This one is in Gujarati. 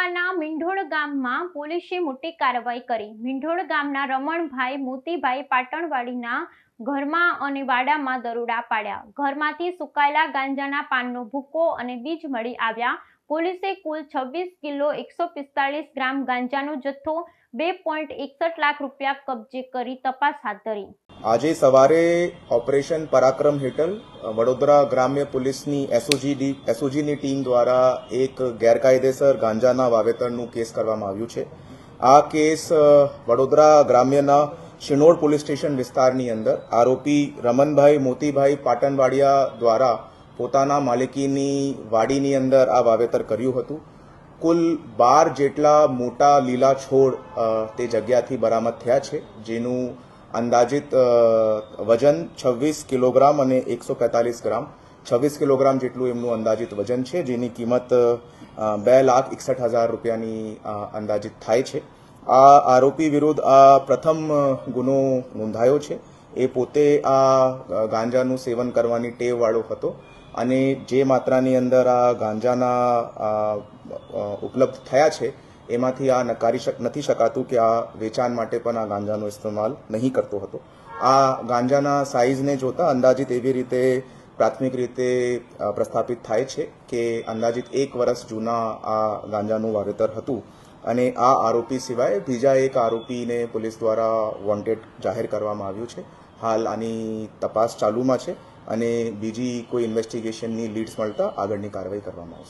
તાલુકાના મીંઢોળ ગામમાં પોલીસે મોટી કાર્યવાહી કરી। મીંઢોળ ગામના રમણભાઈ મોતીભાઈ પાટણવાડીના ઘરમાં અને વાડામાં દરોડા પાડ્યા। ઘરમાંથી સુકાયેલા ગાંજાના પાનનો ભૂકો અને બીજ મળી આવ્યા। પોલીસે કુલ 26 કિલો 145 ગ્રામ ગાંજાનો જથ્થો 2.61 લાખ રૂપિયા કબજે કરી તપાસ હાથ ધરી। આજે સવારે ઓપરેશન પરાક્રમ હેઠળ વડોદરા ગ્રામ્ય પોલીસની એસઓજીની ટીમ દ્વારા એક ગેરકાયદેસર ગાંજાના વાવેતરનું કેસ કરવામાં આવ્યું છે। આ કેસ વડોદરા ગ્રામ્યના શિનોડ પોલીસ સ્ટેશન વિસ્તારની અંદર આરોપી રમણભાઈ મોતીભાઈ પાટણવાડિયા દ્વારા પોતાના માલિકીની વાડીની અંદર આ વાવેતર કર્યું હતું। કુલ 12 જેટલા મોટા લીલા છોડ તે જગ્યાથી બરામદ થયા છે, જેનું અંદાજિત વજન 26 કિલોગ્રામ અને 145 ગ્રામ 26 કિલોગ્રામ જેટલું એમનું અંદાજિત વજન છે, જેની કિંમત 2,61,000 રૂપિયાની અંદાજિત થાય છે। આ આરોપી વિરુદ્ધ આ પ્રથમ ગુનો નોંધાયો છે। એ પોતે આ ગાંજાનું સેવન કરવાની ટેવવાળો હતો અને જે માત્રાની અંદર આ ગાંજાના ઉપલબ્ધ થયા છે એમાંથી આ નકારી નથી શકાતું કે આ વેચાણ માટે પણ આ ગાંજાનો ઇસ્તેમાલ નહીં કરતો હતો। આ ગાંજાના સાઇઝને જોતા અંદાજિત એવી રીતે પ્રાથમિક રીતે પ્રસ્થાપિત થાય છે કે અંદાજિત 1 વર્ષ જૂના આ ગાંજાનું વાવેતર હતું અને આ આરોપી સિવાય બીજા એક આરોપીને પોલીસ દ્વારા વોન્ટેડ જાહેર કરવામાં આવ્યું છે। હાલ આની તપાસ ચાલુમાં છે અને બીજી કોઈ ઇન્વેસ્ટિગેશનની લીડ્સ મળતા આગળની કાર્યવાહી કરવામાં આવશે।